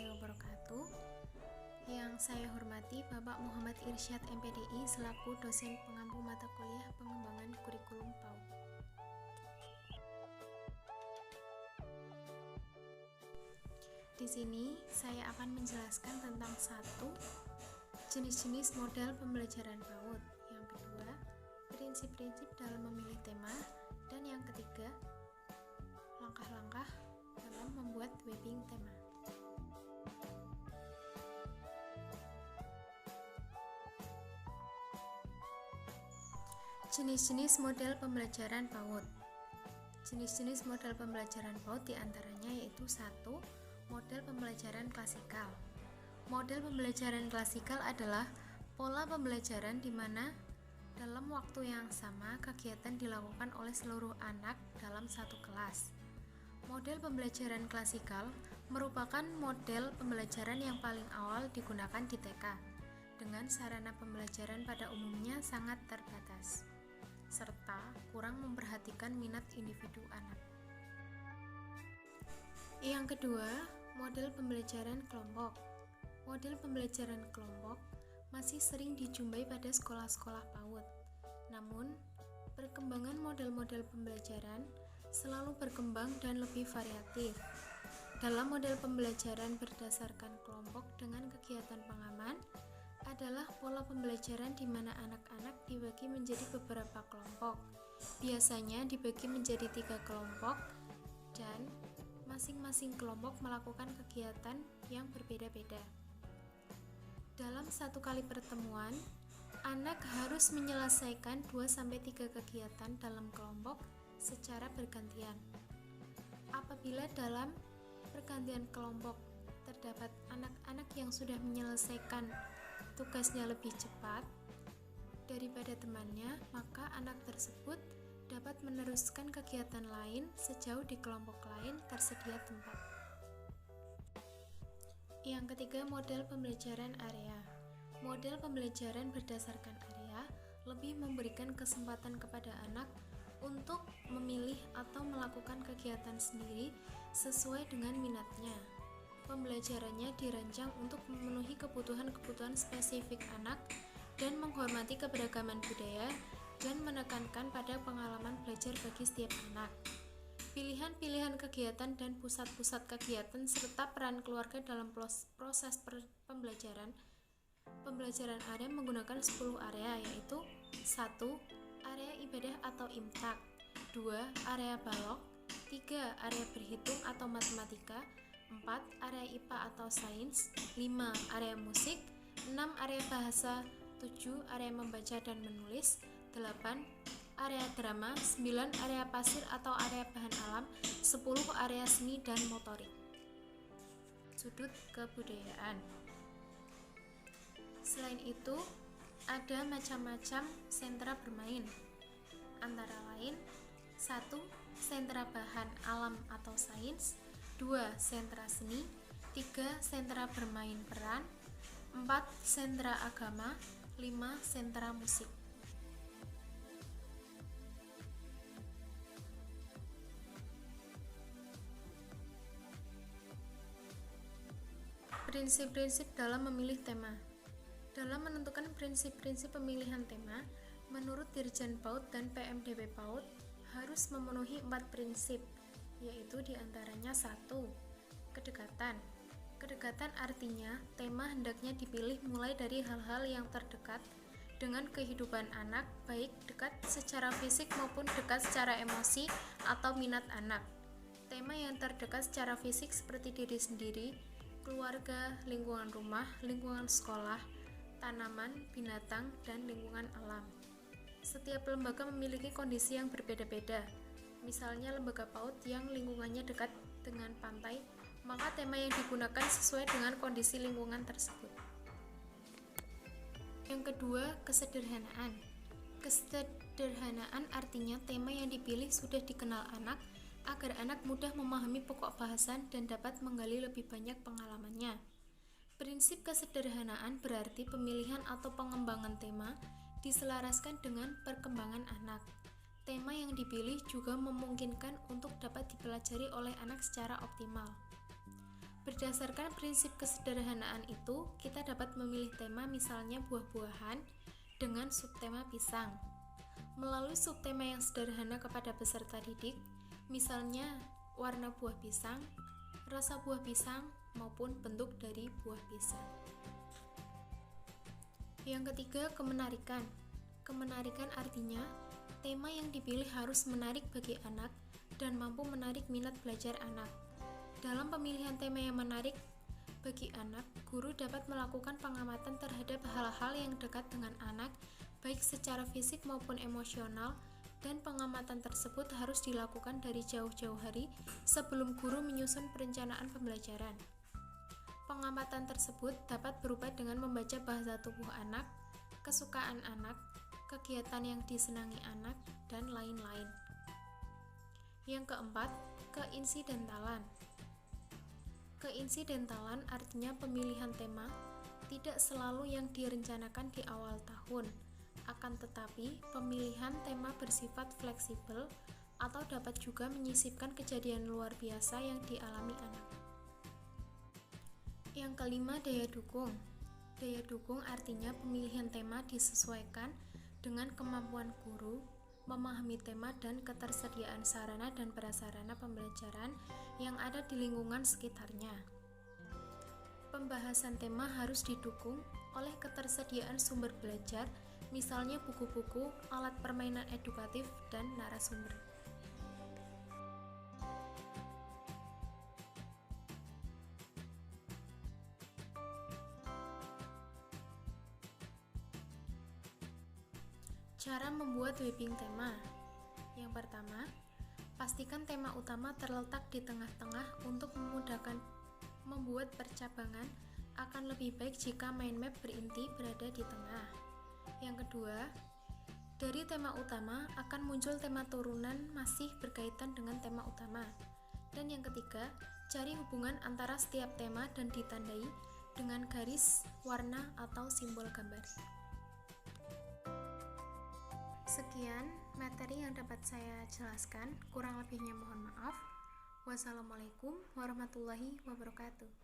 warahmatullahi wabarakatuh. Yang saya hormati Bapak Muhammad Irsyad MPDI selaku dosen pengampu mata kuliah pengembangan kurikulum PAUD. Di sini saya akan menjelaskan tentang satu, jenis-jenis model pembelajaran PAUD. Yang kedua, prinsip-prinsip dalam memilih tema. Dan yang ketiga, langkah-langkah dalam membuat webbing tema. Jenis-jenis model pembelajaran PAUD. Jenis-jenis model pembelajaran PAUD diantaranya yaitu 1. Model pembelajaran klasikal. Model pembelajaran klasikal adalah pola pembelajaran di mana dalam waktu yang sama kegiatan dilakukan oleh seluruh anak dalam satu kelas. Model pembelajaran klasikal merupakan model pembelajaran yang paling awal digunakan di TK, dengan sarana pembelajaran pada umumnya sangat terbatas, serta kurang memperhatikan minat individu anak. Yang kedua, model pembelajaran kelompok. Model pembelajaran kelompok masih sering dijumpai pada sekolah-sekolah PAUD. Namun, perkembangan model-model pembelajaran selalu berkembang dan lebih variatif. Dalam model pembelajaran berdasarkan kelompok dengan kegiatan pengaman adalah pola pembelajaran di mana anak-anak dibagi menjadi beberapa kelompok. Biasanya dibagi menjadi 3 kelompok dan masing-masing kelompok melakukan kegiatan yang berbeda-beda. Dalam satu kali pertemuan, anak harus menyelesaikan 2-3 kegiatan dalam kelompok secara bergantian. Apabila dalam pergantian kelompok terdapat anak-anak yang sudah menyelesaikan tugasnya lebih cepat daripada temannya, maka anak tersebut dapat meneruskan kegiatan lain sejauh di kelompok lain tersedia tempat. Yang ketiga, model pembelajaran area. Model pembelajaran berdasarkan area lebih memberikan kesempatan kepada anak untuk memilih atau melakukan kegiatan sendiri sesuai dengan minatnya. Pembelajarannya dirancang untuk memenuhi kebutuhan-kebutuhan spesifik anak dan menghormati keberagaman budaya dan menekankan pada pengalaman belajar bagi setiap anak. Pilihan-pilihan kegiatan dan pusat-pusat kegiatan serta peran keluarga dalam proses pembelajaran area menggunakan 10 area, yaitu 1. Area ibadah atau imtak, 2. Area balok, 3. Area berhitung atau matematika, 4. Area IPA atau sains, 5. Area musik, 6. Area bahasa, 7. Area membaca dan menulis, 8. Area drama, 9. Area pasir atau area bahan alam, 10. Area seni dan motorik. Sudut kebudayaan. Selain itu, ada macam-macam sentra bermain, antara lain 1. Sentra bahan alam atau sains, 2. Sentra seni, 3. Sentra bermain peran, 4. Sentra agama, 5. Sentra musik. Prinsip-prinsip dalam memilih tema. Dalam menentukan prinsip-prinsip pemilihan tema, menurut Dirjen PAUD dan PMDB PAUD harus memenuhi 4 prinsip, yaitu diantaranya 1. Kedekatan. Kedekatan artinya tema hendaknya dipilih mulai dari hal-hal yang terdekat dengan kehidupan anak, baik dekat secara fisik maupun dekat secara emosi atau minat anak. Tema yang terdekat secara fisik seperti diri sendiri, keluarga, lingkungan rumah, lingkungan sekolah, tanaman, binatang, dan lingkungan alam. Setiap lembaga memiliki kondisi yang berbeda-beda. Misalnya lembaga PAUD yang lingkungannya dekat dengan pantai, maka tema yang digunakan sesuai dengan kondisi lingkungan tersebut. Yang kedua, kesederhanaan. Kesederhanaan artinya tema yang dipilih sudah dikenal anak, agar anak mudah memahami pokok bahasan dan dapat menggali lebih banyak pengalamannya. Prinsip kesederhanaan berarti pemilihan atau pengembangan tema diselaraskan dengan perkembangan anak. Tema yang dipilih juga memungkinkan untuk dapat dipelajari oleh anak secara optimal. Berdasarkan prinsip kesederhanaan itu, kita dapat memilih tema misalnya buah-buahan dengan subtema pisang. Melalui subtema yang sederhana kepada peserta didik, misalnya warna buah pisang, rasa buah pisang, maupun bentuk dari buah pisang. Yang ketiga, kemenarikan. Kemenarikan artinya, tema yang dipilih harus menarik bagi anak dan mampu menarik minat belajar anak. Dalam pemilihan tema yang menarik bagi anak, guru dapat melakukan pengamatan terhadap hal-hal yang dekat dengan anak, baik secara fisik maupun emosional, dan pengamatan tersebut harus dilakukan dari jauh-jauh hari sebelum guru menyusun perencanaan pembelajaran. Pengamatan tersebut dapat berupa dengan membaca bahasa tubuh anak, kesukaan anak, kegiatan yang disenangi anak, dan lain-lain. Yang keempat, keinsidentalan. Keinsidentalan artinya pemilihan tema tidak selalu yang direncanakan di awal tahun, akan tetapi pemilihan tema bersifat fleksibel atau dapat juga menyisipkan kejadian luar biasa yang dialami anak. Yang kelima, daya dukung. Daya dukung artinya pemilihan tema disesuaikan dengan kemampuan guru memahami tema dan ketersediaan sarana dan prasarana pembelajaran yang ada di lingkungan sekitarnya. Pembahasan tema harus didukung oleh ketersediaan sumber belajar, misalnya buku-buku, alat permainan edukatif, dan narasumber. Cara membuat webbing tema. Yang pertama, pastikan tema utama terletak di tengah-tengah untuk memudahkan membuat percabangan. Akan lebih baik jika mind map berinti berada di tengah. Yang kedua, dari tema utama akan muncul tema turunan masih berkaitan dengan tema utama. Dan yang ketiga, cari hubungan antara setiap tema dan ditandai dengan garis, warna, atau simbol gambar. Sekian materi yang dapat saya jelaskan, kurang lebihnya mohon maaf. Wassalamualaikum warahmatullahi wabarakatuh.